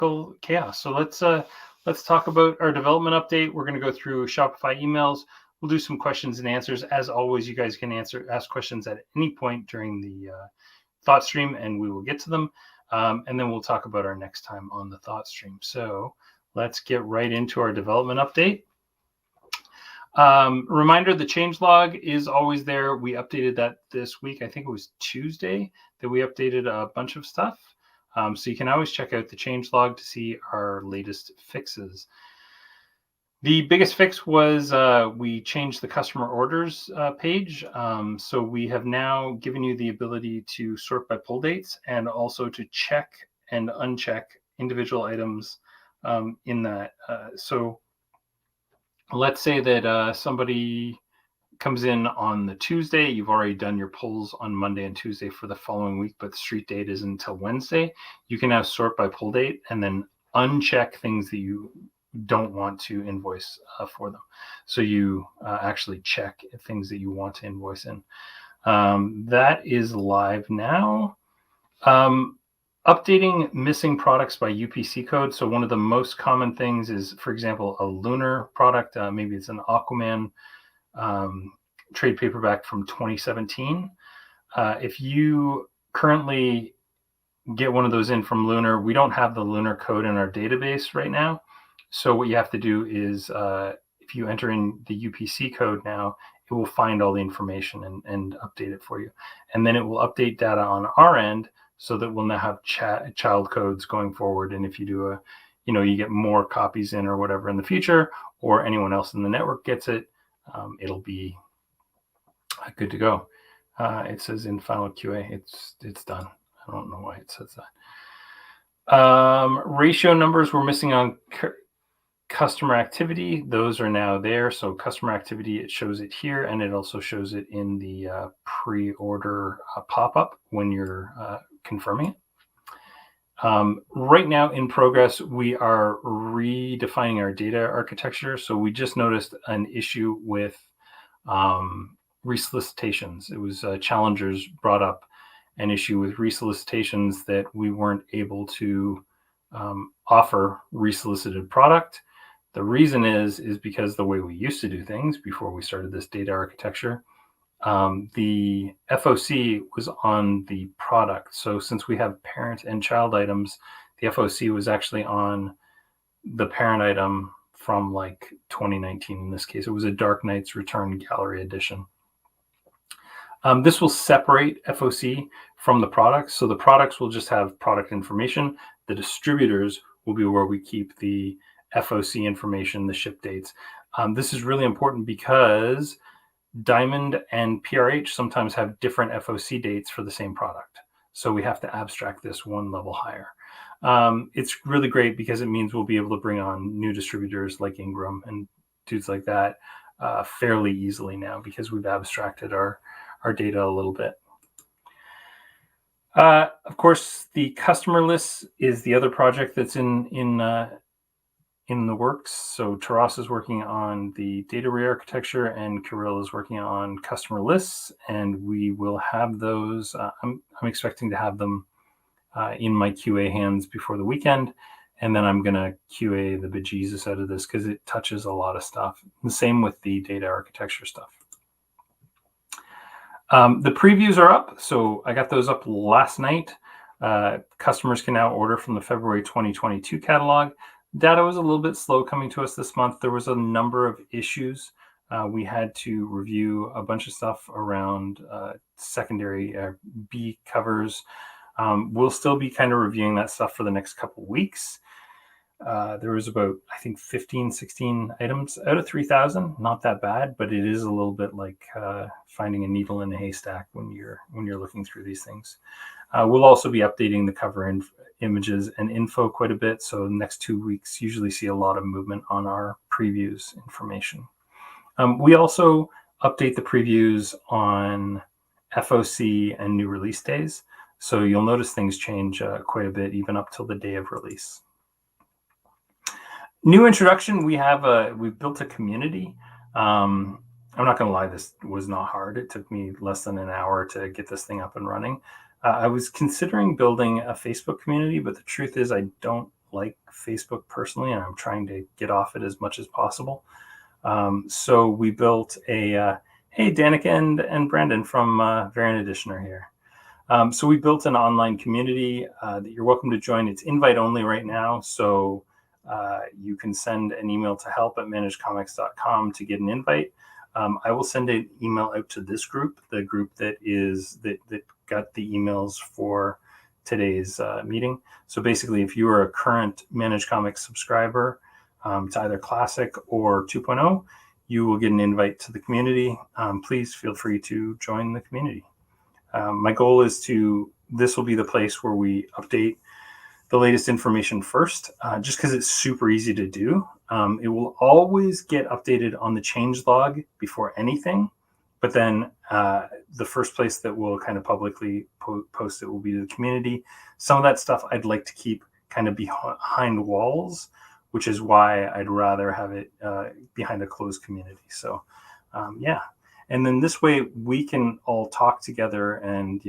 technical chaos. So let's talk about our development update. We're going to go through Shopify emails. We'll do some questions and answers. As always, you guys can ask questions at any point during the Thoughtstream, and we will get to them. And then we'll talk about our next time on the Thoughtstream. So let's get right into our development update. Reminder, the changelog is always there. We updated that this week. I think it was Tuesday that we updated a bunch of stuff. So you can always check out the changelog to see our latest fixes. The biggest fix was we changed the customer orders page. So we have now given you the ability to sort by pull dates and also to check and uncheck individual items in that. So let's say that somebody comes in on the Tuesday. You've already done your pulls on Monday and Tuesday for the following week, but the street date is until Wednesday. You can now sort by pull date and then uncheck things that you don't want to invoice for them. So you actually check things that you want to invoice in. That is live now. Updating missing products by UPC code. So one of the most common things is, for example, a Lunar product. Maybe it's an Aquaman trade paperback from 2017. If you currently get one of those in from Lunar, we don't have the Lunar code in our database right now. So what you have to do is if you enter in the UPC code now, it will find all the information and update it for you. And then it will update data on our end so that we'll now have child codes going forward. And if you do you get more copies in or whatever in the future, or anyone else in the network gets it, it'll be good to go. It says in final QA, it's done. I don't know why it says that. Ratio numbers were missing on customer activity. Those are now there. So customer activity, it shows it here, and it also shows it in the pre-order pop-up when you're confirming it. Right now in progress, we are redefining our data architecture. So we just noticed an issue with resolicitations. It was challengers brought up an issue with resolicitations that we weren't able to offer resolicited product. The reason is because the way we used to do things before we started this data architecture, the FOC was on the product. So since we have parent and child items, the FOC was actually on the parent item from like 2019. In this case, it was a Dark Knight's Return Gallery Edition. This will separate FOC from the products. So the products will just have product information. The distributors will be where we keep the FOC information, the ship dates. This is really important because Diamond and PRH sometimes have different FOC dates for the same product. So we have to abstract this one level higher. It's really great because it means we'll be able to bring on new distributors like Ingram and dudes like that fairly easily now because we've abstracted our data a little bit. Of course, the customer list is the other project that's in the works. So Taras is working on the data re-architecture and Kirill is working on customer lists, and we will have those. I'm expecting to have them in my QA hands before the weekend, and then I'm going to QA the bejesus out of this because it touches a lot of stuff. The same with the data architecture stuff. The previews are up. So I got those up last night. Customers can now order from the February 2022 catalog. Data was a little bit slow coming to us this month. There was a number of issues. We had to review a bunch of stuff around secondary B covers. We'll still be kind of reviewing that stuff for the next couple of weeks. There was about, I think, 15, 16 items out of 3,000. Not that bad, but it is a little bit like finding a needle in a haystack when you're looking through these things. We'll also be updating the cover images and info quite a bit. So the next 2 weeks usually see a lot of movement on our previews information. We also update the previews on FOC and new release days. So you'll notice things change quite a bit, even up till the day of release. New introduction, we've built a community. I'm not going to lie, this was not hard. It took me less than an hour to get this thing up and running. I was considering building a Facebook community, but the truth is I don't like Facebook personally, and I'm trying to get off it as much as possible. So we built a, hey, Danica and Brandon from Variant Edition are here. So we built an online community that you're welcome to join. It's invite only right now. So you can send an email to help@managedcomics.com to get an invite. I will send an email out to this group, the group that got the emails for today's meeting. So basically, if you are a current Managed Comics subscriber to either Classic or 2.0, you will get an invite to the community. Please feel free to join the community. My goal is this will be the place where we update the latest information first, just because it's super easy to do. It will always get updated on the change log before anything, but then the first place that we'll kind of publicly post it will be to the community. Some of that stuff I'd like to keep kind of behind walls, which is why I'd rather have it behind a closed community. So yeah. And then this way we can all talk together, and,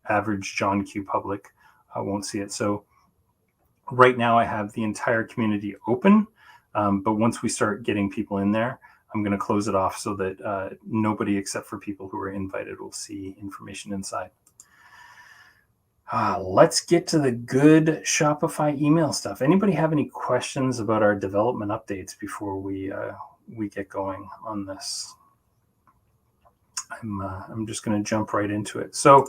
average John Q public won't see it. So right now I have the entire community open, but once we start getting people in there, I'm going to close it off so that nobody except for people who are invited will see information inside. Let's get to the good Shopify email stuff. Anybody have any questions about our development updates before we get going on this? I'm just going to jump right into it. So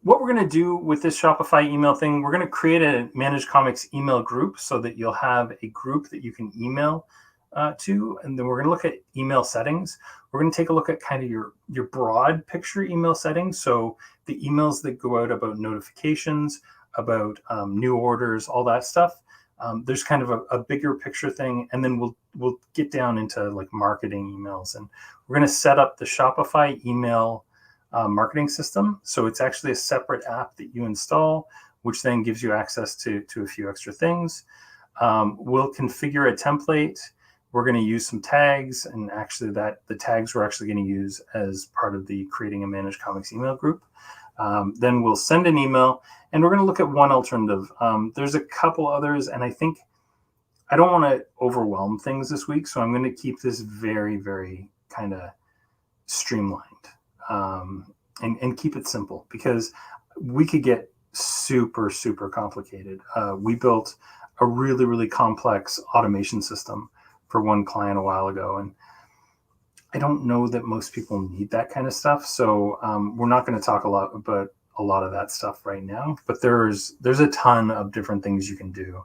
what we're going to do with this Shopify email thing, we're going to create a Managed Comics email group so that you'll have a group that you can email to. And then we're going to look at email settings. We're going to take a look at kind of your broad picture email settings. So the emails that go out about notifications, about new orders, all that stuff. There's kind of a bigger picture thing, and then we'll get down into like marketing emails, and we're going to set up the Shopify email marketing system. So it's actually a separate app that you install, which then gives you access to a few extra things. We'll configure a template. We're going to use some tags, and actually the tags we're actually going to use as part of the creating a Managed Comics email group. Then we'll send an email, and we're going to look at one alternative. There's a couple others, and I think I don't want to overwhelm things this week, so I'm going to keep this very, very kind of streamlined and keep it simple, because we could get super, super complicated. We built a really, really complex automation system for one client a while ago, and I don't know that most people need that kind of stuff. So we're not going to talk a lot about a lot of that stuff right now, but there's a ton of different things you can do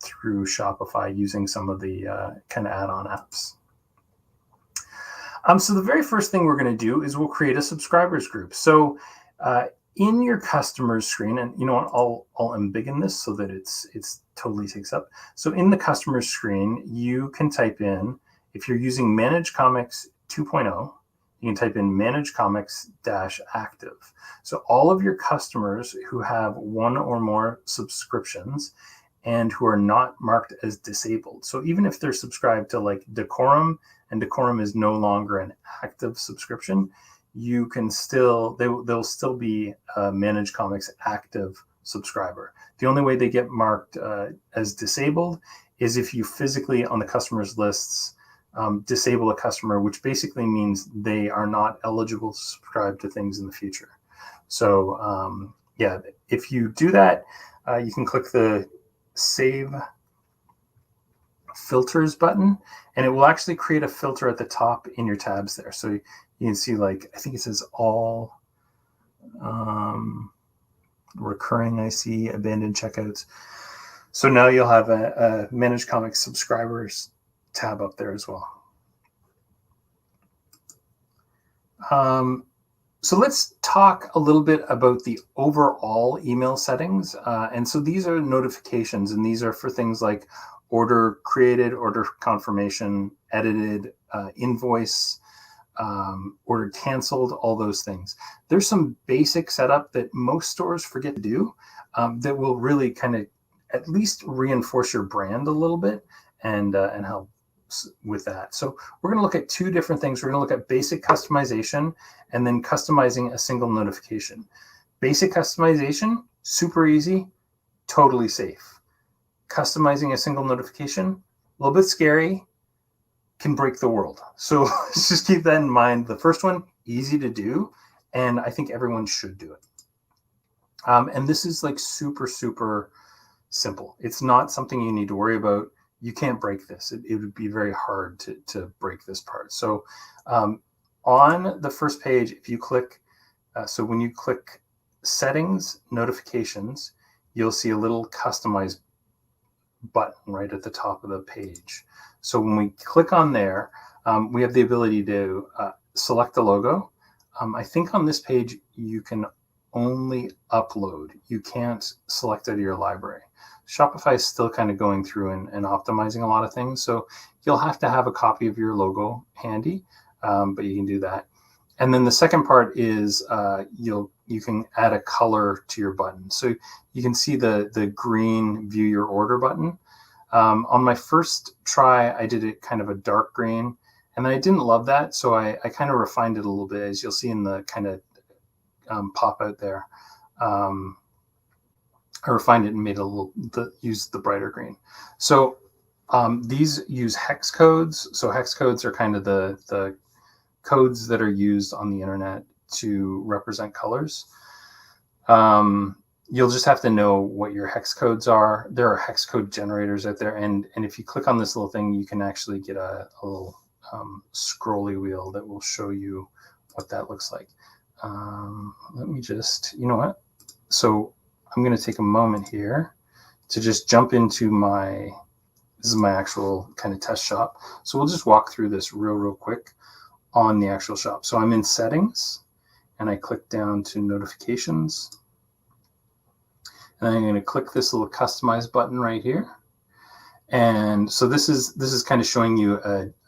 through Shopify using some of the kind of add-on apps. So the very first thing we're going to do is we'll create a subscribers group. So in your customers screen, and you know what, I'll embiggen this so that it's totally takes up. So in the customers screen, you can type in, if you're using Managed Comics 2.0, you can type in Managed Comics-active. So all of your customers who have one or more subscriptions and who are not marked as disabled. So even if they're subscribed to like Decorum, and Decorum is no longer an active subscription, you can they'll still be a Managed Comics active subscriber. The only way they get marked as disabled is if you physically on the customers lists disable a customer, which basically means they are not eligible to subscribe to things in the future. So yeah, if you do that, you can click the Save Filters button, and it will actually create a filter at the top in your tabs there. So you can see, like, I think it says all recurring, I see abandoned checkouts. So now you'll have a Managed Comics subscribers tab up there as well. So let's talk a little bit about the overall email settings. And so these are notifications, and these are for things like order created, order confirmation, edited, invoice, order canceled, all those things. There's some basic setup that most stores forget to do that will really kind of at least reinforce your brand a little bit and help with that. So we're going to look at two different things. We're going to look at basic customization and then customizing a single notification. Basic customization, super easy. totally safe. Customizing a single notification, a little bit scary, can break the world. So just keep that in mind. The first one, easy to do, and I think everyone should do it. And this is like super, super simple. It's not something you need to worry about. You can't break this. It would be very hard to break this part. So on the first page, if you click, so when you click settings, notifications, you'll see a little customize button right at the top of the page. So when we click on there, we have the ability to select the logo. I think on this page, you can only upload. You can't select out of your library. Shopify is still kind of going through and optimizing a lot of things. So you'll have to have a copy of your logo handy, but you can do that. And then the second part is you can add a color to your button. So you can see the green view your order button. On my first try, I did it kind of a dark green, and I didn't love that. So I kind of refined it a little bit, as you'll see in the kind of pop out there. I refined it and made it a little, use the brighter green. So these use hex codes. So hex codes are kind of the codes that are used on the internet to represent colors. You'll just have to know what your hex codes are. There are hex code generators out there, and if you click on this little thing, you can actually get a little scrolly wheel that will show you what that looks like. Let me just, you know what? So I'm going to take a moment here to just jump into this is my actual kind of test shop. So we'll just walk through this real quick on the actual shop. So I'm in settings, and I click down to notifications. And I'm going to click this little customize button right here. And so this is kind of showing you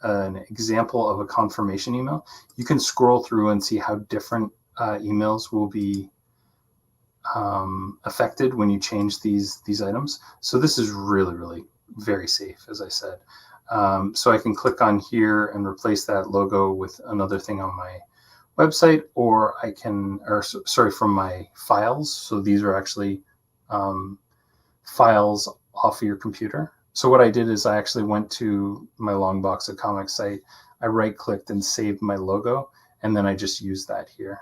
an example of a confirmation email. You can scroll through and see how different emails will be affected when you change these items. So this is really very safe, as I said. So I can click on here and replace that logo with another thing on my website, or I can, from my files. So these are actually files off of your computer. So what I did is I actually went to my Long Box of Comics site. I right-clicked and saved my logo, and then I just used that here.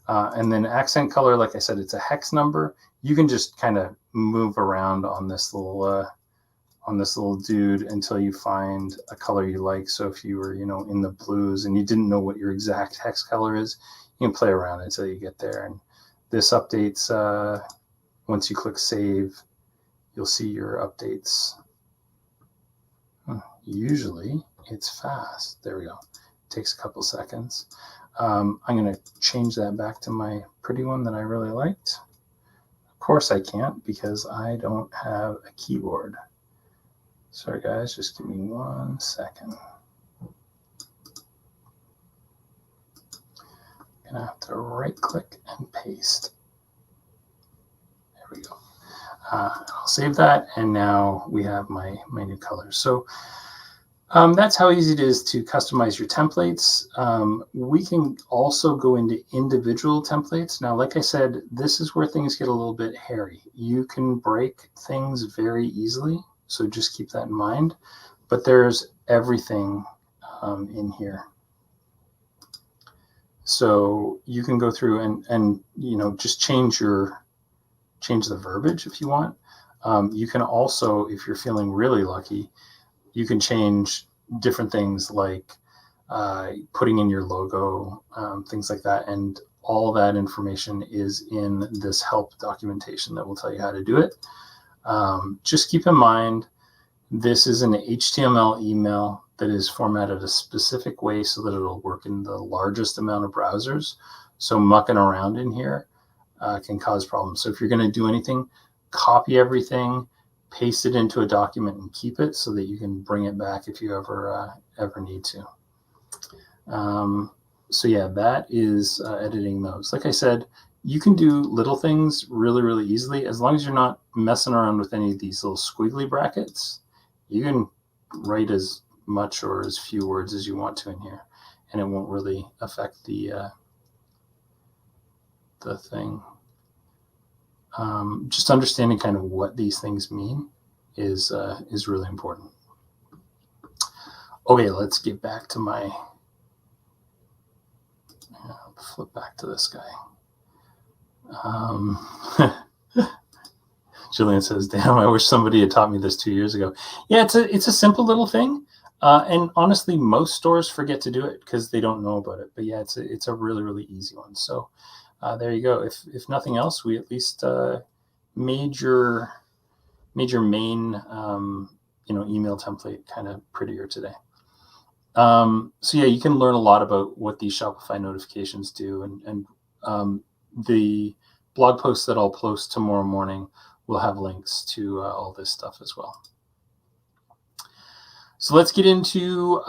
And then accent color, like I said, it's a hex number. You can just kind of move around on this little dude until you find a color you like. So if you were, in the blues and you didn't know what your exact hex color is, you can play around until you get there. And this updates, once you click save, you'll see your updates. Usually it's fast. There we go. It takes a couple seconds. I'm going to change that back to my pretty one that I really liked. Of course I can't, because I don't have a keyboard. Sorry guys, just give me 1 second. I'm gonna have to right click and paste. There we go. I'll save that, and now we have my new colors. So that's how easy it is to customize your templates. We can also go into individual templates. Now, like I said, this is where things get a little bit hairy. You can break things very easily, so just keep that in mind. But there's everything in here. So you can go through and just change the verbiage if you want. You can also, if you're feeling really lucky, you can change different things like putting in your logo, things like that. And all that information is in this help documentation that will tell you how to do it. Just keep in mind, this is an HTML email that is formatted a specific way so that it'll work in the largest amount of browsers. So mucking around in here can cause problems. So if you're going to do anything, copy everything, paste it into a document, and keep it so that you can bring it back if you ever need to. So yeah, that is editing those. Like I said, you can do little things really easily. As long as you're not messing around with any of these little squiggly brackets, you can write as much or as few words as you want to in here, and it won't really affect the thing. just understanding kind of what these things mean is really important. Okay, let's get back to my, flip back to this guy. Julian says, damn, I wish somebody had taught me this 2 years ago. Yeah, it's a simple little thing. And honestly, most stores forget to do it because they don't know about it. But yeah, it's a really, really easy one. So there you go. If nothing else, we at least made your main email template kind of prettier today. So yeah, you can learn a lot about what these Shopify notifications do, and the blog post that I'll post tomorrow morning will have links to all this stuff as well. So let's get into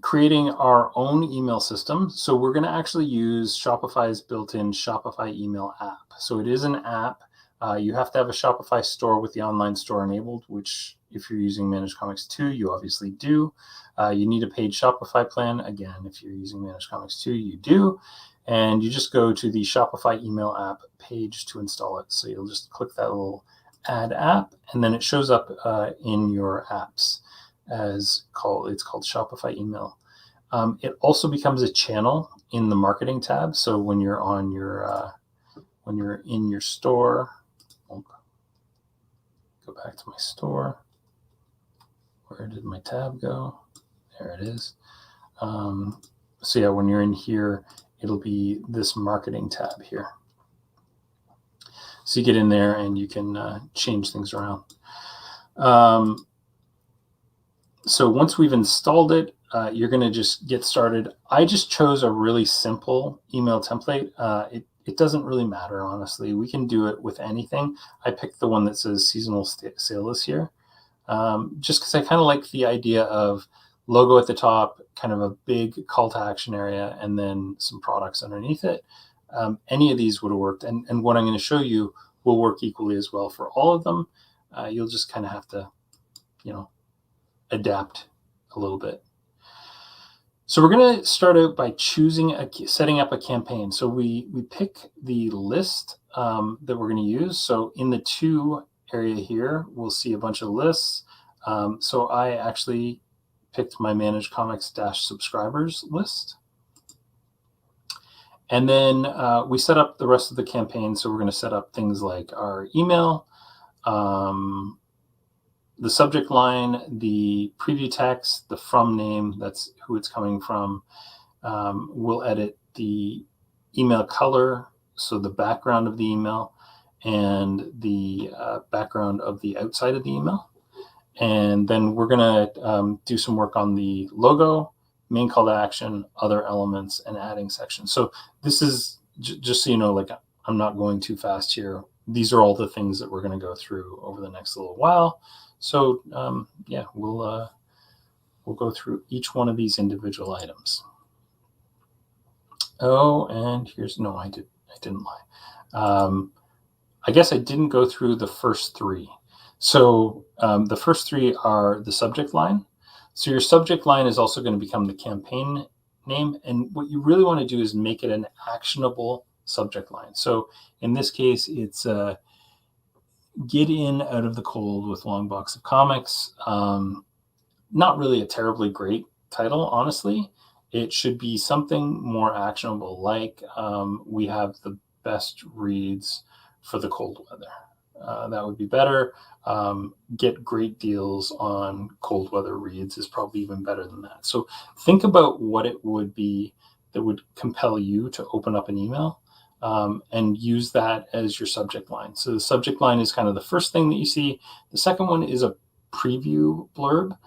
creating our own email system. So we're going to actually use Shopify's built-in Shopify email app. So it is an app. You have to have a Shopify store with the online store enabled, which if you're using Managed Comics 2, you obviously do. You need a paid Shopify plan. Again, if you're using Managed Comics 2, you do. And you just go to the Shopify email app page to install it. So you'll just click that little add app, and then it shows up in your apps it's called Shopify email. It also becomes a channel in the marketing tab. So when you're on your when you're in your store, I'll go back to my store. Where did my tab go? There it is. So yeah, when you're in here, it'll be this marketing tab here. So you get in there and you can change things around. So once we've installed it, you're going to just get started. I just chose a really simple email template. It doesn't really matter, honestly. We can do it with anything. I picked the one that says seasonal sale this year, just because I kind of like the idea of logo at the top, kind of a big call to action area, and then some products underneath it. Any of these would have worked. And what I'm going to show you will work equally as well for all of them. You'll just kind of have to, adapt a little bit. So we're going to start out by setting up a campaign. So we pick the list that we're going to use. So in the to area here, we'll see a bunch of lists. So I actually picked my Managed Comics -subscribers list. And then we set up the rest of the campaign. So we're going to set up things like our email, the subject line, the preview text, the from name, that's who it's coming from. We'll edit the email color, so the background of the email, and the background of the outside of the email. And then we're going to do some work on the logo, main call to action, other elements, and adding sections. So this is, just so you know, like I'm not going too fast here. These are all the things that we're going to go through over the next little while. So yeah, we'll go through each one of these individual items. Oh, and I didn't lie. I guess I didn't go through the first three. So the first three are the subject line. So your subject line is also going to become the campaign name. And what you really want to do is make it an actionable subject line. So in this case, it's get in out of the cold with Long Box of Comics. Not really a terribly great title, honestly. It should be something more actionable, like we have the best reads for the cold weather. That would be better. Get great deals on cold weather reads is probably even better than that. So think about what it would be that would compel you to open up an email. And use that as your subject line. So the subject line is kind of the first thing that you see. The second one is a preview blurb.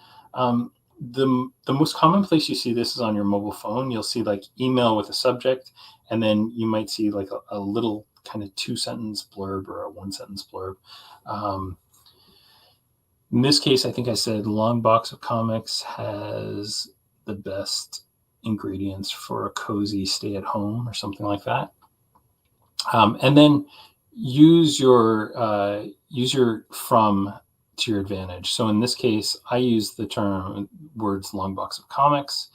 The most common place you see this is on your mobile phone. You'll see like email with a subject, and then you might see like a little kind of 2-sentence blurb or a 1-sentence blurb. In this case, I think I said Long Box of Comics has the best ingredients for a cozy stay at home or something like that. And then use your from to your advantage. So in this case, I use the words Long Box of Comics.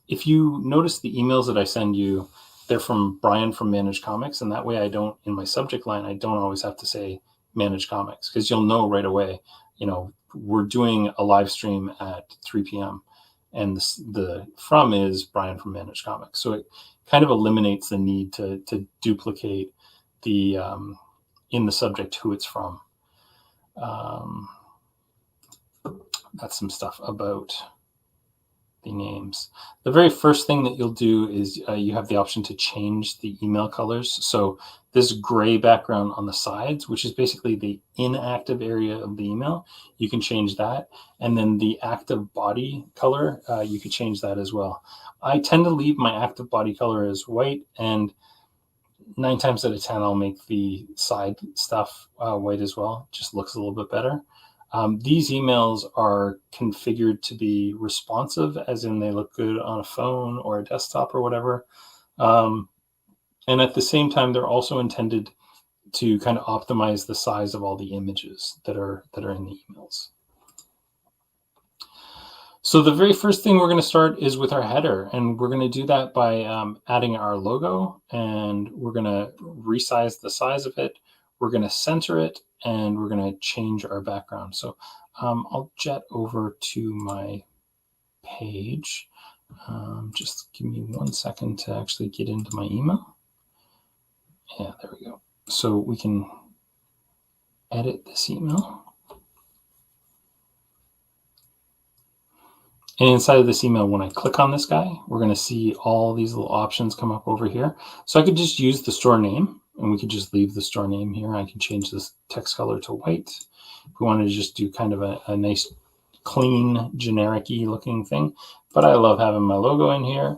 If you notice the emails that I send you, they're from Brian from Managed Comics, and that way I don't, in my subject line, I don't always have to say Managed Comics, because you'll know right away, we're doing a live stream at 3 p.m. and the from is Brian from Managed Comics. So it kind of eliminates the need to duplicate the in the subject who it's from. That's some stuff about the names. The very first thing that you'll do is you have the option to change the email colors. So this gray background on the sides, which is basically the inactive area of the email, you can change that. And then the active body color, you can change that as well. I tend to leave my active body color as white, and 9 times out of 10, I'll make the side stuff white as well. It just looks a little bit better. These emails are configured to be responsive, as in they look good on a phone or a desktop or whatever. And at the same time, they're also intended to kind of optimize the size of all the images that are in the emails. So the very first thing we're going to start is with our header, and we're going to do that by adding our logo, and we're going to resize the size of it. We're going to center it, and we're going to change our background. So I'll jet over to my page. Just give me 1 second to actually get into my email. Yeah, there we go. So we can edit this email. And inside of this email, when I click on this guy, we're going to see all these little options come up over here. So I could just use the store name, and we could just leave the store name here. I can change this text color to white. If we wanted to just do kind of a nice, clean, generic-y looking thing. But I love having my logo in here.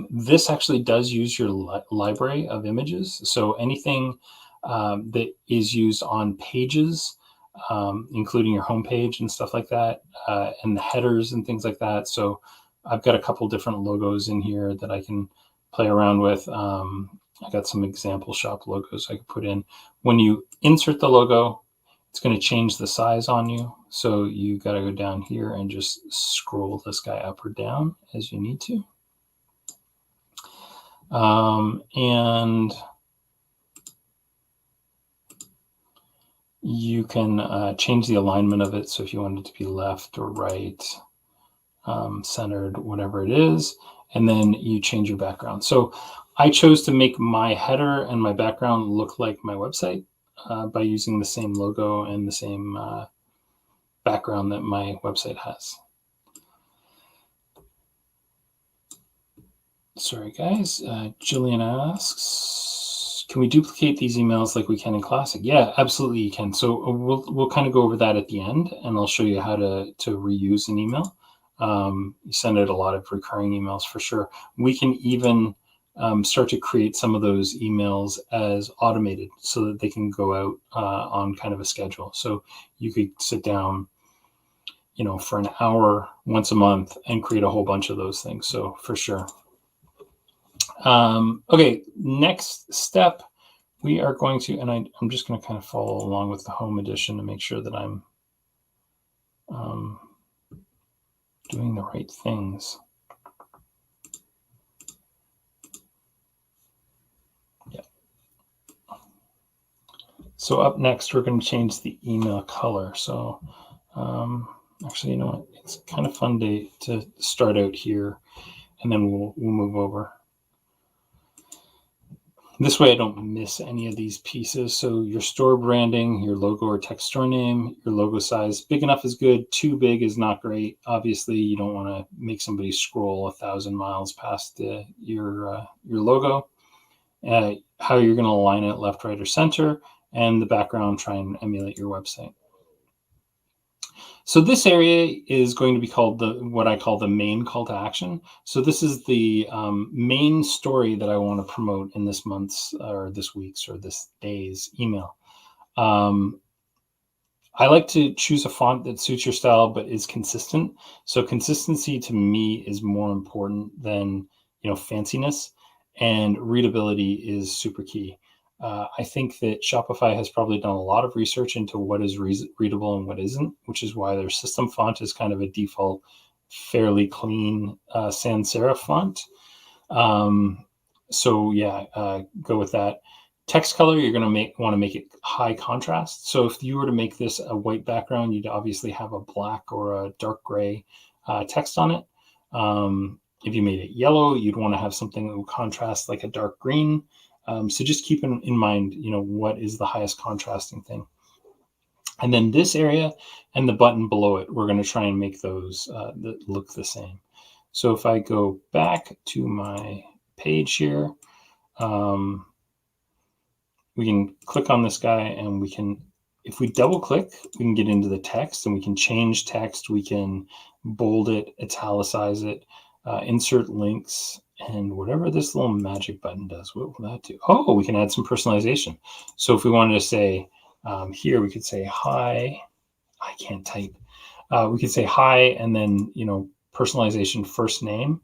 This actually does use your library of images. So anything that is used on pages, including your homepage and stuff like that, and the headers and things like that. So I've got a couple different logos in here that I can play around with. I got some example shop logos I could put in. When you insert the logo, it's going to change the size on you. So you got to go down here and just scroll this guy up or down as you need to. And you can change the alignment of it. So if you want it to be left or right, centered, whatever it is, and then you change your background. So I chose to make my header and my background look like my website by using the same logo and the same background that my website has. Sorry, guys. Jillian asks, can we duplicate these emails like we can in Classic? Yeah, absolutely you can. So we'll kind of go over that at the end, and I'll show you how to reuse an email. You send out a lot of recurring emails for sure. We can even start to create some of those emails as automated so that they can go out on kind of a schedule. So you could sit down, for an hour once a month and create a whole bunch of those things. So for sure. Okay, next step, we are going to, and I'm just going to kind of follow along with the home edition to make sure that I'm doing the right things. Yeah. So up next, we're going to change the email color. So actually, you know what? It's kind of fun to start out here, and then we'll move over. This way I don't miss any of these pieces. So your store branding, your logo or text store name, your logo size, big enough is good. Too big is not great. Obviously, you don't want to make somebody scroll 1,000 miles past your logo. How you're going to align it, left, right, or center, and the background, try and emulate your website. So this area is going to be called what I call the main call to action. So this is the main story that I want to promote in this month's or this week's or this day's email. I like to choose a font that suits your style but is consistent. So consistency to me is more important than fanciness, and readability is super key. I think that Shopify has probably done a lot of research into what is readable and what isn't, which is why their system font is kind of a default, fairly clean sans serif font. So yeah, go with that. Text color, you're going to want to make it high contrast. So if you were to make this a white background, you'd obviously have a black or a dark gray text on it. If you made it yellow, you'd want to have something that will contrast like a dark green. So just keep in mind, what is the highest contrasting thing. And then this area and the button below it, we're going to try and make those that look the same. So if I go back to my page here, we can click on this guy and we can, if we double click, we can get into the text and we can change text. We can bold it, italicize it, insert links, and whatever this little magic button does, what will that do? Oh, we can add some personalization. So if we wanted to say here, we could say hi. I can't type. We could say hi and then, personalization first name.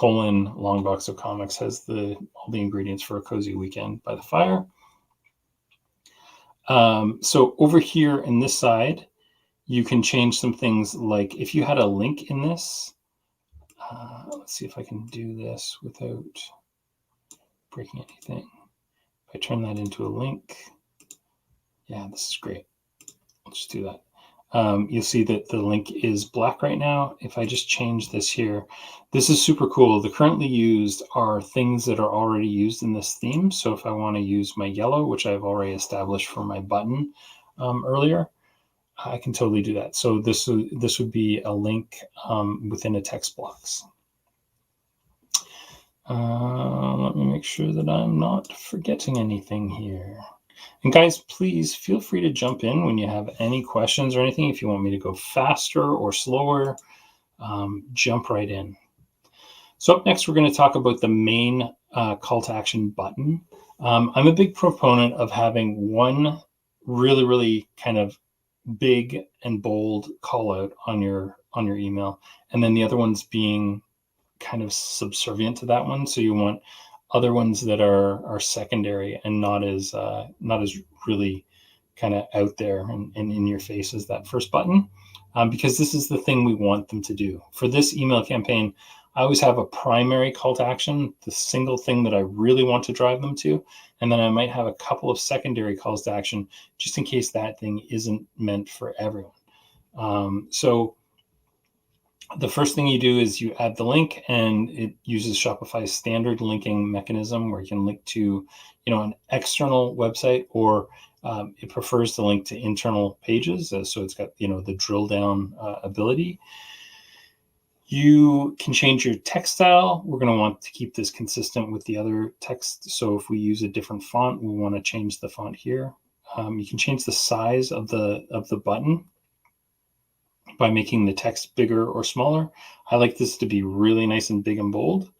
Long box of comics has all the ingredients for a cozy weekend by the fire. So over here in this side, you can change some things like if you had a link in this, let's see if I can do this without breaking anything. If I turn that into a link, yeah, this is great. I'll just do that. You'll see that the link is black right now. If I just change this here, this is super cool. The currently used are things that are already used in this theme. So if I want to use my yellow, which I've already established for my button earlier, I can totally do that. So this would be a link within a text box. Let me make sure that I'm not forgetting anything here. And guys, please feel free to jump in when you have any questions or anything. If you want me to go faster or slower, jump right in. So up next, we're going to talk about the main call to action button. I'm a big proponent of having one really, really kind of big and bold call out on your email, and then the other ones being kind of subservient to that one. So you want other ones that are secondary and not as really kind of out there and in your face as that first button, because this is the thing we want them to do. For this email campaign, I always have a primary call to action, the single thing that I really want to drive them to, and then I might have a couple of secondary calls to action just in case that thing isn't meant for everyone. So the first thing you do is you add the link, and it uses Shopify's standard linking mechanism where you can link to, an external website, or it prefers to link to internal pages. So it's got, the drill down ability. You can change your text style. We're going to want to keep this consistent with the other text. So if we use a different font, we want to change the font here. You can change the size of the button by making the text bigger or smaller. I like this to be really nice and big and bold.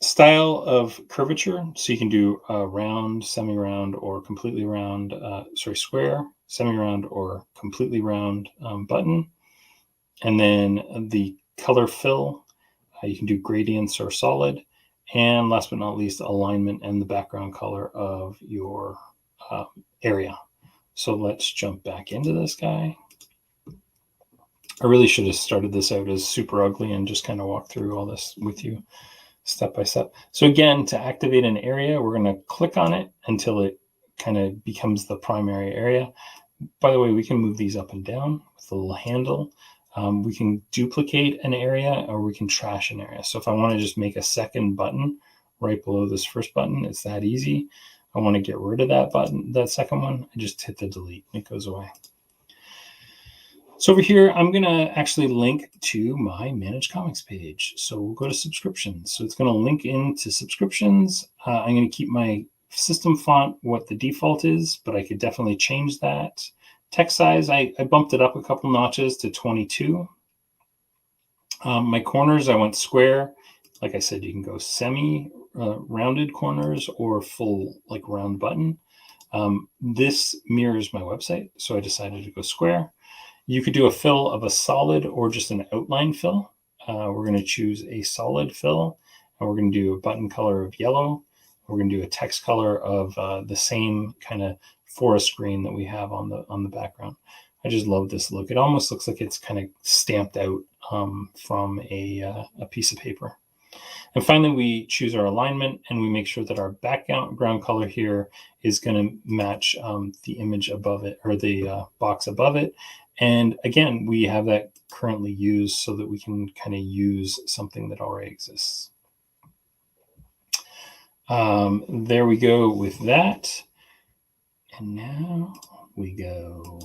Style of curvature. So you can do a round, semi-round, or completely round, square, semi-round, or completely round button. And then the color fill. You can do gradients or solid. And last but not least, alignment and the background color of your area. So let's jump back into this guy. I really should have started this out as super ugly and just kind of walk through all this with you step by step. So again, to activate an area, we're going to click on it until it kind of becomes the primary area. By the way, we can move these up and down with the little handle. We can duplicate an area, or we can trash an area. So if I want to just make a second button right below this first button, it's that easy. I want to get rid of that button, that second one, I just hit the delete and it goes away. So over here, I'm going to actually link to my Manage Comics page. So we'll go to subscriptions. So it's going to link into subscriptions. I'm going to keep my system font what the default is, but I could definitely change that. Text size, I bumped it up a couple notches to 22. My corners, I went square. Like I said, you can go semi-rounded corners or full like round button. This mirrors my website, so I decided to go square. You could do a fill of a solid or just an outline fill. We're going to choose a solid fill, and we're going to do a button color of yellow. We're going to do a text color of the same kind of forest green that we have on the background. I just love this look. It almost looks like it's kind of stamped out from a piece of paper. And finally, we choose our alignment and we make sure that our background color here is going to match the image above it, or the box above it. And again, we have that currently used so that we can kind of use something that already exists. There we go with that. And now we go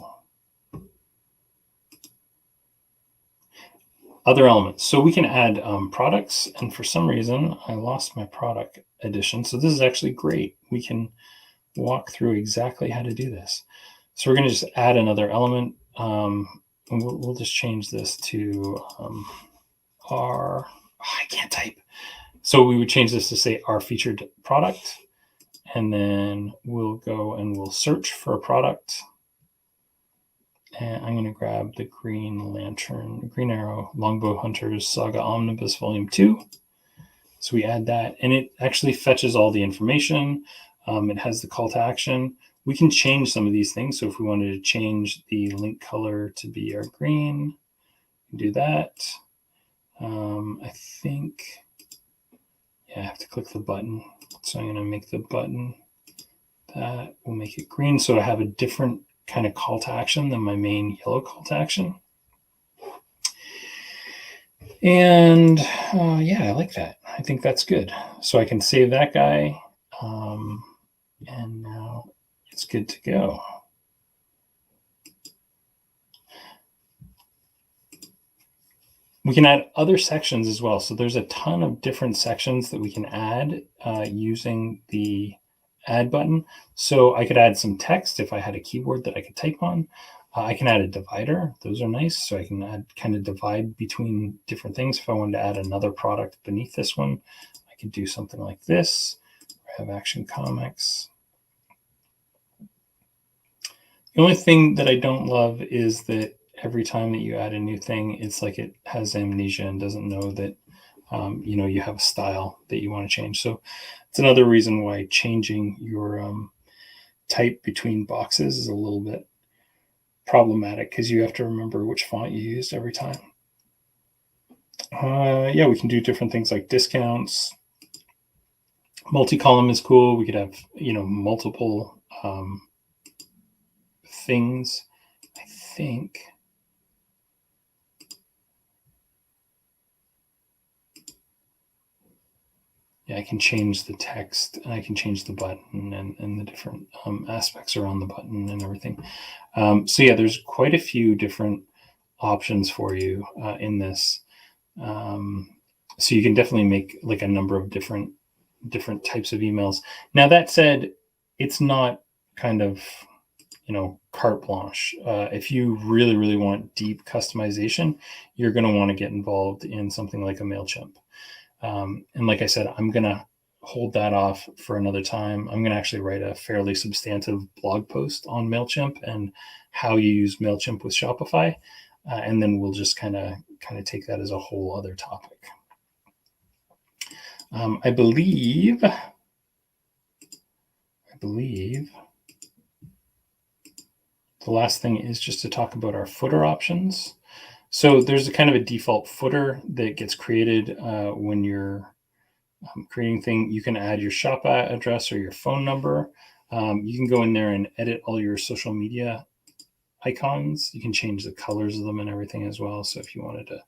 other elements. So we can add products, and for some reason I lost my product edition. So this is actually great. We can walk through exactly how to do this. So we're going to just add another element. And we'll just change this to our, I can't type. So we would change this to say our featured product, and then we'll go and we'll search for a product. And I'm going to grab the Green Arrow Longbow Hunters Saga Omnibus Volume 2. So we add that, and it actually fetches all the information. It has the call to action. We can change some of these things. So if we wanted to change the link color to be our green, we can do that. I think, I have to click the button. So I'm going to make the button that will make it green. So I have a different kind of call to action than my main yellow call to action. And I like that. I think that's good. So I can save that guy. And now it's good to go. We can add other sections as well. So there's a ton of different sections that we can add using the add button. So I could add some text if I had a keyboard that I could type on. I can add a divider. Those are nice. So I can kind of divide between different things. If I wanted to add another product beneath this one, I could do something like this. I have Action Comics. The only thing that I don't love is that every time that you add a new thing, it's like it has amnesia and doesn't know that you have a style that you want to change. So it's another reason why changing your type between boxes is a little bit problematic, because you have to remember which font you used every time. We can do different things like discounts. Multi-column is cool. We could have multiple things. I think I can change the text, and I can change the button and the different aspects around the button and everything. There's quite a few different options for you in this. So you can definitely make like a number of different types of emails. Now, that said, it's not kind of carte blanche. If you really, really want deep customization, you're going to want to get involved in something like a MailChimp. And like I said, I'm going to hold that off for another time. I'm going to actually write a fairly substantive blog post on MailChimp and how you use MailChimp with Shopify. And then we'll just kind of take that as a whole other topic. I believe the last thing is just to talk about our footer options. So there's a kind of a default footer that gets created when you're creating thing. You can add your shop address or your phone number. You can go in there and edit all your social media icons. You can change the colors of them and everything as well. So if you wanted to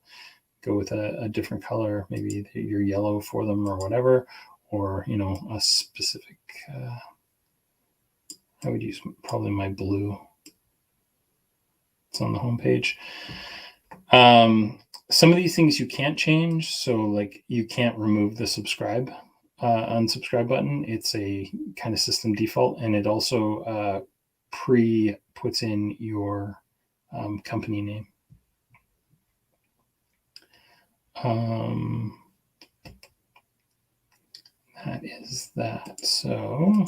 go with a different color, maybe your yellow for them or whatever, or a specific, I would use probably my blue. It's on the homepage. Some of these things you can't change. So like you can't remove the unsubscribe button. It's a kind of system default, and it also puts in your company name. That is that. So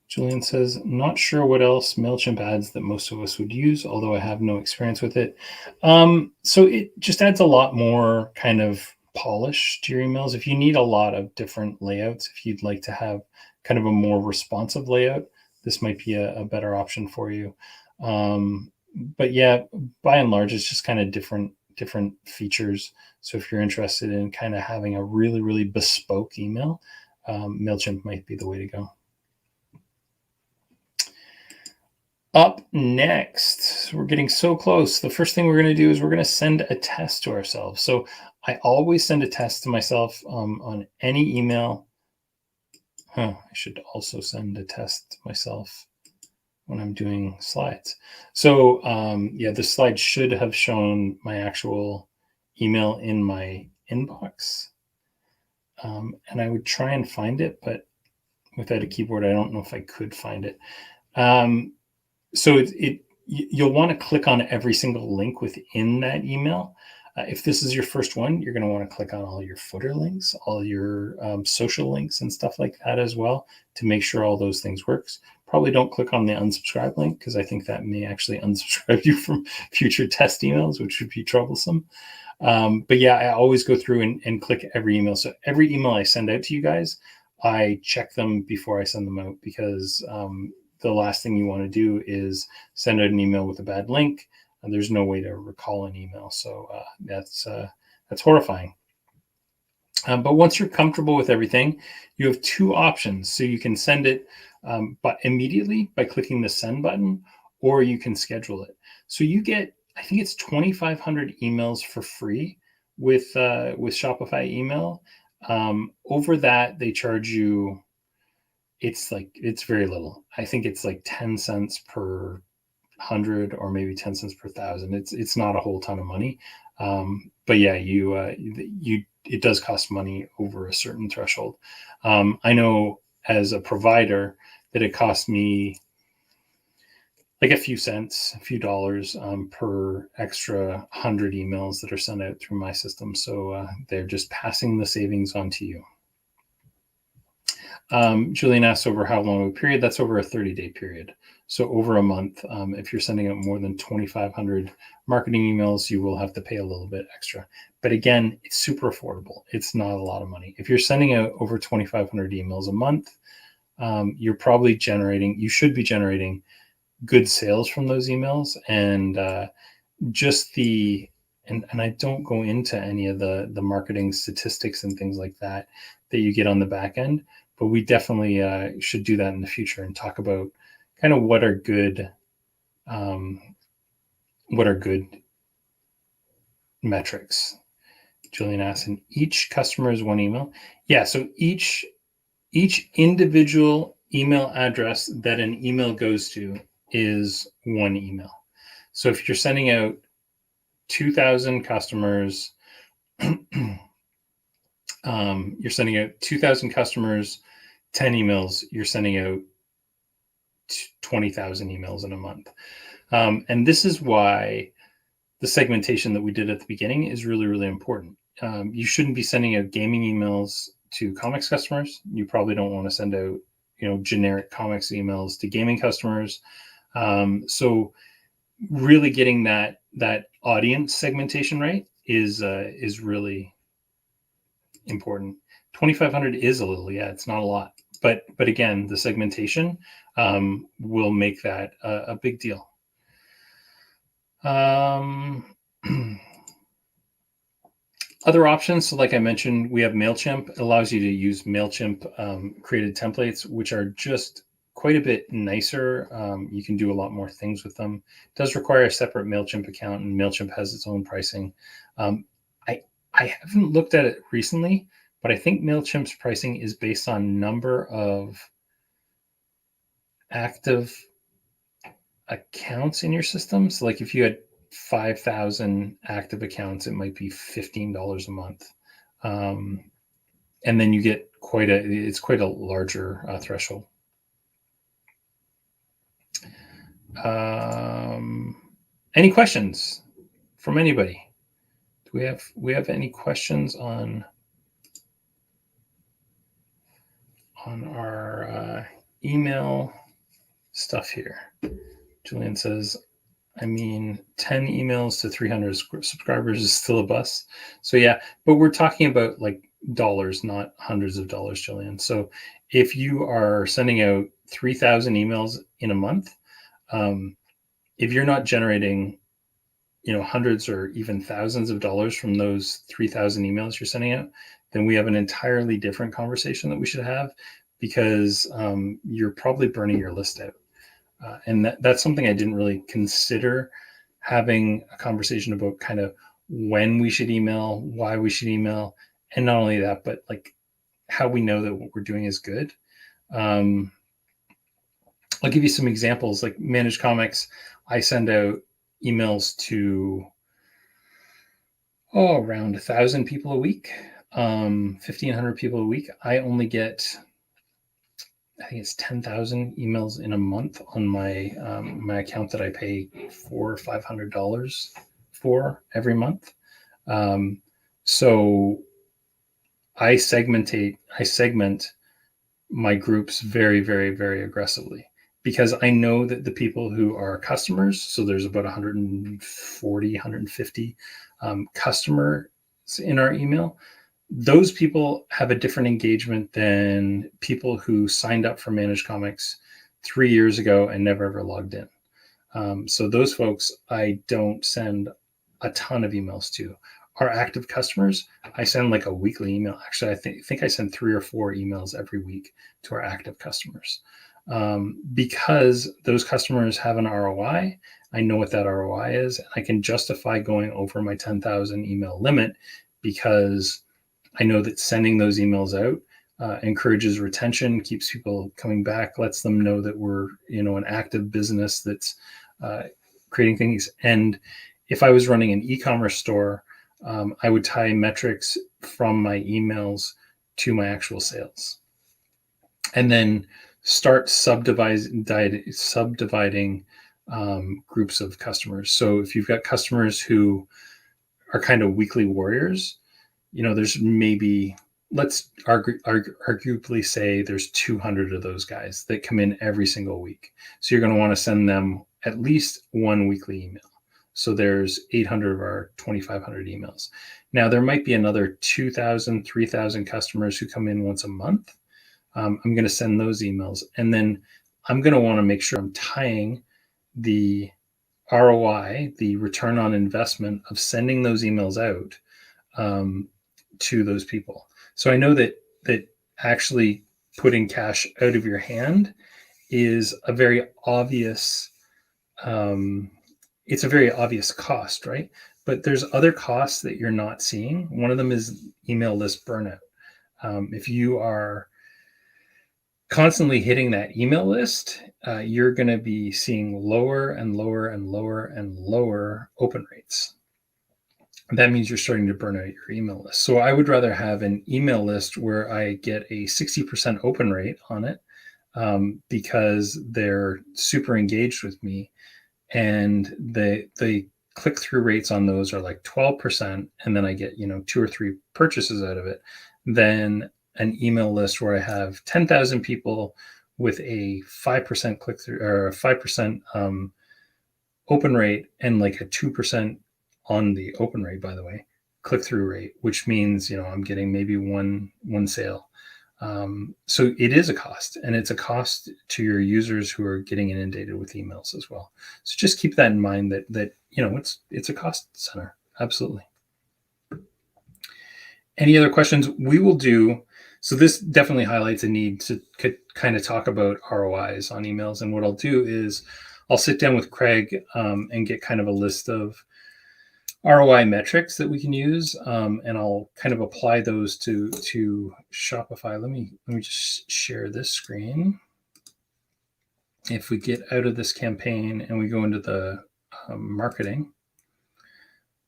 Julian says, not sure what else MailChimp adds that most of us would use, although I have no experience with it. So it just adds a lot more kind of polish to your emails. If you need a lot of different layouts, if you'd like to have kind of a more responsive layout, this might be a better option for you. But yeah, by and large, it's just kind of different different features. So if you're interested in kind of having a really, really bespoke email, MailChimp might be the way to go. Up next, we're getting so close. The first thing we're going to do is we're going to send a test to ourselves. So I always send a test to myself on any email. I should also send a test to myself when I'm doing slides. So yeah, the slide should have shown my actual email in my inbox. And I would try and find it, but without a keyboard, I don't know if I could find it. So you'll want to click on every single link within that email. If this is your first one, you're going to want to click on all your footer links, all your social links and stuff like that as well to make sure all those things works. Probably don't click on the unsubscribe link because I think that may actually unsubscribe you from future test emails, which would be troublesome. But yeah, I always go through and click every email. So every email I send out to you guys, I check them before I send them out because the last thing you want to do is send out an email with a bad link. And there's no way to recall an email. So that's horrifying. But once you're comfortable with everything, you have two options. So you can send it but immediately by clicking the send button, or you can schedule it. So you get, I think it's 2,500 emails for free with Shopify email. Over that, they charge you, it's very little. I think it's like 10 cents per 100 or maybe 10 cents per 1,000. It's not a whole ton of money. But yeah, it does cost money over a certain threshold. I know as a provider that it costs me like a few cents, a few dollars per extra 100 emails that are sent out through my system. So they're just passing the savings on to you. Julian asks over how long a period. That's over a 30-day period. So over a month, if you're sending out more than 2,500 marketing emails, you will have to pay a little bit extra. But again, it's super affordable. It's not a lot of money. If you're sending out over 2,500 emails a month, you're probably you should be generating good sales from those emails. And and I don't go into any of the marketing statistics and things like that you get on the back end. But we definitely should do that in the future and talk about kind of what are good metrics. Julian asked, and each customer is one email. Yeah, so each individual email address that an email goes to is one email. So if you're sending out 2,000 customers, you're sending out 2,000 customers, 10 emails, you're sending out 20,000 emails in a month. And this is why the segmentation that we did at the beginning is really, really important. You shouldn't be sending out gaming emails to comics customers. You probably don't want to send out, generic comics emails to gaming customers. So really getting that audience segmentation right is really important. 2,500 is a little, yeah, it's not a lot. But again, the segmentation will make that a big deal. Other options, so like I mentioned, we have MailChimp. It allows you to use MailChimp created templates, which are just quite a bit nicer. You can do a lot more things with them. It does require a separate MailChimp account, and MailChimp has its own pricing. I haven't looked at it recently, but I think MailChimp's pricing is based on number of active accounts in your system. So like if you had 5,000 active accounts, it might be $15 a month. And then you get it's quite a larger threshold. Any questions from anybody? Do we have any questions on our email stuff here? Julian says, 10 emails to 300 subscribers is still a bust. So yeah, but we're talking about like dollars, not hundreds of dollars, Julian. So if you are sending out 3,000 emails in a month, if you're not generating hundreds or even thousands of dollars from those 3,000 emails you're sending out, then we have an entirely different conversation that we should have, because you're probably burning your list out. And that's something I didn't really consider having a conversation about, kind of when we should email, why we should email, and not only that, but like how we know that what we're doing is good. I'll give you some examples. Like Managed Comics, I send out emails to around 1,000 people a week, 1,500 people a week. I only get, I think it's 10,000 emails in a month on my my account that I pay $400 or $500 for every month. So I segment my groups very, very, very aggressively, because I know that the people who are customers, so there's about 140, 150 customers in our email. Those people have a different engagement than people who signed up for Managed Comics 3 years ago and never ever logged in. So those folks, I don't send a ton of emails to. Our active customers, I send like a weekly email. Actually, I think I send 3 or 4 emails every week to our active customers, because those customers have an ROI. I know what that ROI is, and I can justify going over my 10,000 email limit, because I know that sending those emails out encourages retention, keeps people coming back, lets them know that we're an active business that's creating things. And if I was running an e-commerce store, I would tie metrics from my emails to my actual sales, and then start subdividing groups of customers. So if you've got customers who are kind of weekly warriors, there's maybe, let's arguably say there's 200 of those guys that come in every single week. So you're going to want to send them at least one weekly email. So there's 800 of our 2,500 emails. Now there might be another 2,000, 3,000 customers who come in once a month. I'm going to send those emails, and then I'm going to want to make sure I'm tying the ROI, the return on investment of sending those emails out, to those people. So I know that actually putting cash out of your hand is a very obvious, it's a very obvious cost, right? But there's other costs that you're not seeing. One of them is email list burnout. If you are constantly hitting that email list, you're going to be seeing lower and lower and lower and lower open rates. That means you're starting to burn out your email list. So I would rather have an email list where I get a 60% open rate on it, because they're super engaged with me, and the click-through rates on those are like 12%, and then I get 2 or 3 purchases out of it, than an email list where I have 10,000 people with a 5% click-through, or a 5% open rate, and like a 2% on the open rate, by the way, click-through rate, which means I'm getting maybe one sale. So it is a cost, and it's a cost to your users who are getting inundated with emails as well. So just keep that in mind, that it's a cost center. Absolutely. Any other questions? We will do. So this definitely highlights a need to kind of talk about ROIs on emails. And what I'll do is I'll sit down with Craig and get kind of a list of ROI metrics that we can use, and I'll kind of apply those to Shopify. Let me just share this screen. If we get out of this campaign and we go into the marketing,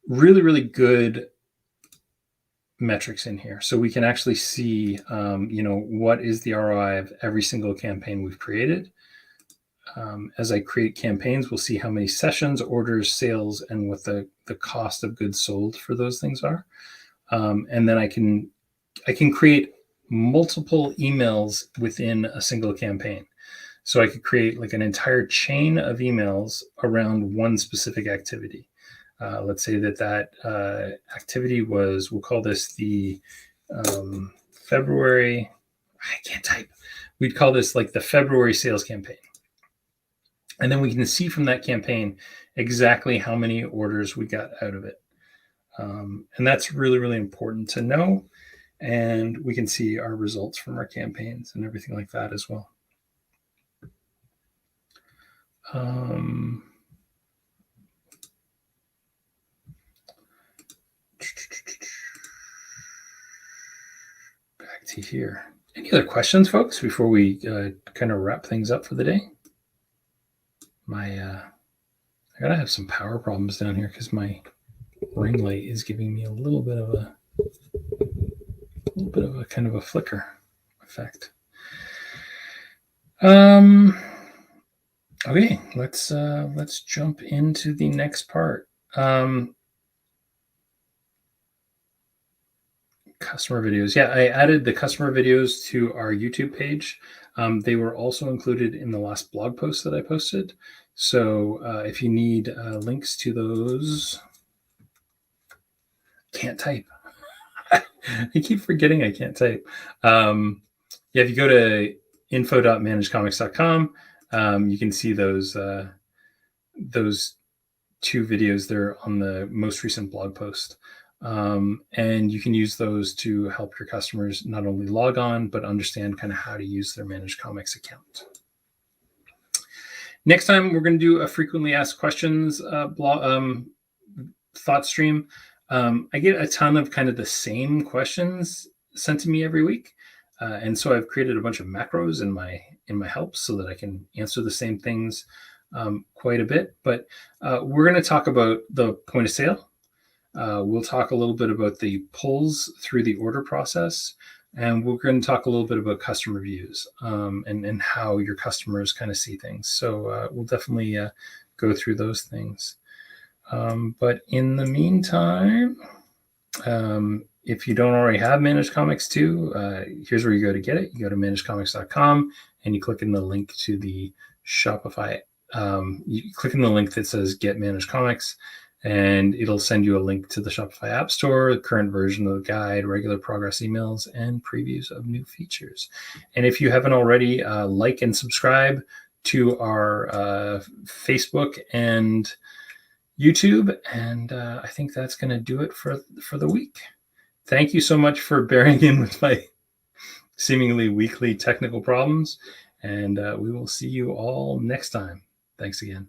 really, really good metrics in here. So we can actually see, what is the ROI of every single campaign we've created. As I create campaigns, we'll see how many sessions, orders, sales, and what the cost of goods sold for those things are. And then I can create multiple emails within a single campaign. So I could create like an entire chain of emails around one specific activity. Let's say that activity was, we'll call this the February, I can't type. We'd call this like the February sales campaign. And then we can see from that campaign exactly how many orders we got out of it. And that's really, really important to know. And we can see our results from our campaigns and everything like that as well. Back to here. Any other questions, folks, before we kind of wrap things up for the day? I gotta have some power problems down here because my ring light is giving me a little bit of a kind of a flicker effect. Okay, let's jump into the next part. Customer videos. Yeah, I added the customer videos to our YouTube page. They were also included in the last blog post that I posted. So if you need links to those, can't type. I keep forgetting I can't type. Yeah, if you go to info.managedcomics.com, you can see those two videos there on the most recent blog post. And you can use those to help your customers not only log on, but understand kind of how to use their Managed Comics account. Next time, we're going to do a frequently asked questions Thoughtstream. I get a ton of kind of the same questions sent to me every week. And so I've created a bunch of macros in my help so that I can answer the same things quite a bit. But we're going to talk about the point of sale. We'll talk a little bit about the pulls through the order process, and we're going to talk a little bit about customer reviews and how your customers kind of see things. So we'll definitely go through those things. But in the meantime, if you don't already have Managed Comics 2, here's where you go to get it. You go to managedcomics.com and you click in the link to the Shopify. You click in the link that says Get Managed Comics, and it'll send you a link to the Shopify App Store, the current version of the guide, regular progress emails, and previews of new features. And if you haven't already, like and subscribe to our Facebook and YouTube. And I think that's going to do it for the week. Thank you so much for bearing in with my seemingly weekly technical problems. And we will see you all next time. Thanks again.